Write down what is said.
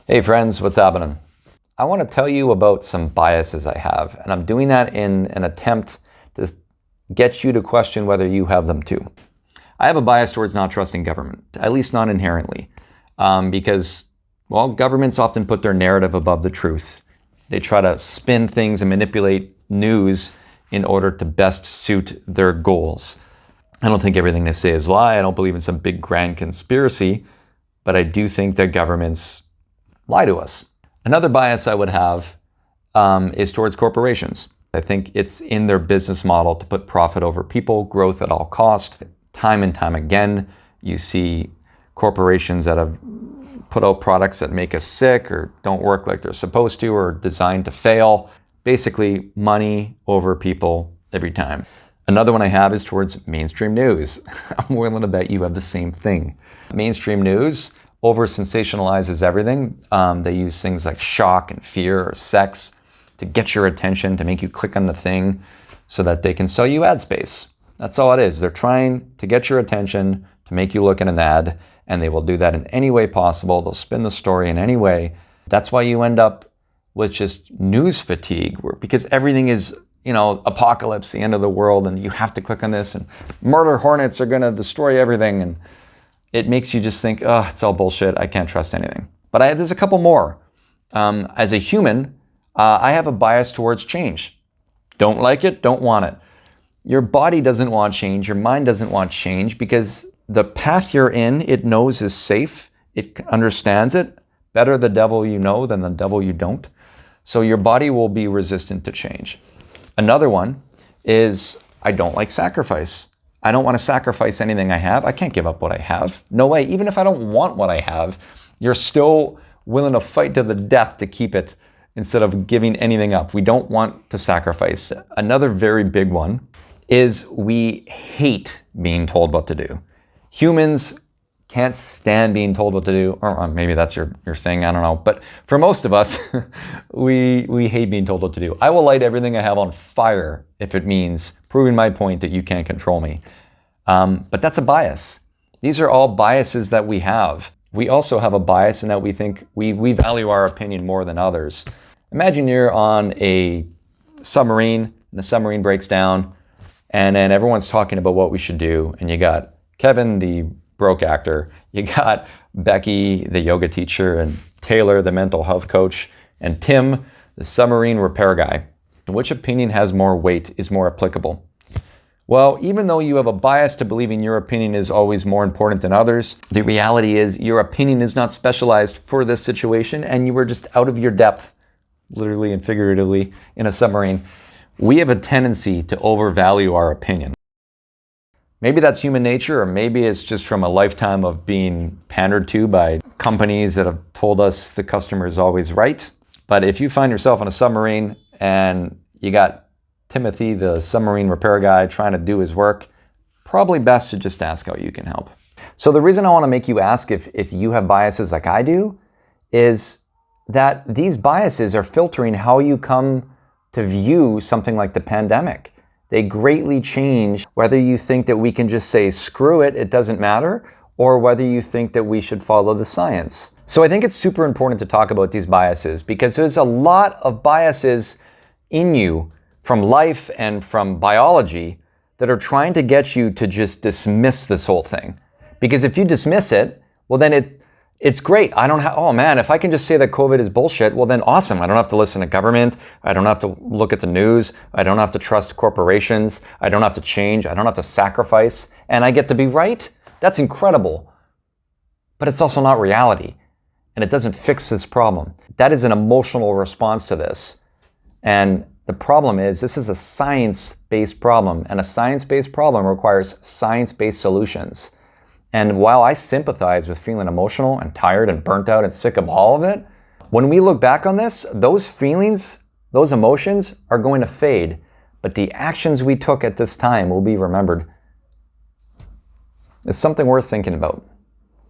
Hey friends, what's happening? I want to tell you about some biases I have, and I'm doing that in an attempt to get you to question whether you have them too. I have a bias towards not trusting government, at least not inherently, because, well, governments often put their narrative above the truth. They try to spin things and manipulate news in order to best suit their goals. I don't think everything they say is a lie. I don't believe in some big grand conspiracy, but I do think that governments lie to us. Another bias I would have is towards corporations. I think it's in their business model to put profit over people, growth at all cost. Time and time again, you see corporations that have put out products that make us sick or don't work like they're supposed to or are designed to fail. Basically, money over people every time. Another one I have is towards mainstream news. I'm willing to bet you have the same thing. Mainstream news over sensationalizes everything. They use things like shock and fear or sex to get your attention, to make you click on the thing so that they can sell you ad space. That's all it is. They're trying to get your attention, to make you look at an ad, and they will do that in any way possible. They'll spin the story in any way. That's why you end up with just news fatigue, because everything is, apocalypse, the end of the world, and you have to click on this, and murder hornets are gonna destroy everything, and it makes you just think, oh, it's all bullshit. I can't trust anything. But there's a couple more. As a human, I have a bias towards change. Don't like it, don't want it. Your body doesn't want change. Your mind doesn't want change because the path you're in, it knows is safe. It understands it. Better the devil you know than the devil you don't. So your body will be resistant to change. Another one is I don't like sacrifice. I don't want to sacrifice anything I have. I can't give up what I have. No way. Even if I don't want what I have, you're still willing to fight to the death to keep it instead of giving anything up. We don't want to sacrifice. Another very big one is we hate being told what to do. Humans can't stand being told what to do, or maybe that's your thing, I don't know. But for most of us, we hate being told what to do. I will light everything I have on fire if it means proving my point that you can't control me. But that's a bias. These are all biases that we have. We also have a bias in that we think we value our opinion more than others. Imagine you're on a submarine, and the submarine breaks down, and then everyone's talking about what we should do, and you got Kevin, the broke actor, you got Becky, the yoga teacher, and Taylor, the mental health coach, and Tim, the submarine repair guy. Which opinion has more weight, is more applicable? Well, even though you have a bias to believing your opinion is always more important than others, the reality is your opinion is not specialized for this situation and you were just out of your depth, literally and figuratively, in a submarine. We have a tendency to overvalue our opinion. Maybe that's human nature, or maybe it's just from a lifetime of being pandered to by companies that have told us the customer is always right. But if you find yourself on a submarine and you got Timothy, the submarine repair guy, trying to do his work, probably best to just ask how you can help. So the reason I want to make you ask if you have biases like I do is that these biases are filtering how you come to view something like the pandemic. They greatly change whether you think that we can just say, screw it, it doesn't matter, or whether you think that we should follow the science. So I think it's super important to talk about these biases because there's a lot of biases in you from life and from biology that are trying to get you to just dismiss this whole thing. Because if you dismiss it, well then it's great. Oh man, if I can just say that COVID is bullshit, well then awesome. I don't have to listen to government. I don't have to look at the news. I don't have to trust corporations. I don't have to change. I don't have to sacrifice. And I get to be right? That's incredible. But it's also not reality. And it doesn't fix this problem. That is an emotional response to this. And the problem is this is a science-based problem. And a science-based problem requires science-based solutions. And while I sympathize with feeling emotional and tired and burnt out and sick of all of it, when we look back on this, those feelings, those emotions are going to fade. But the actions we took at this time will be remembered. It's something worth thinking about.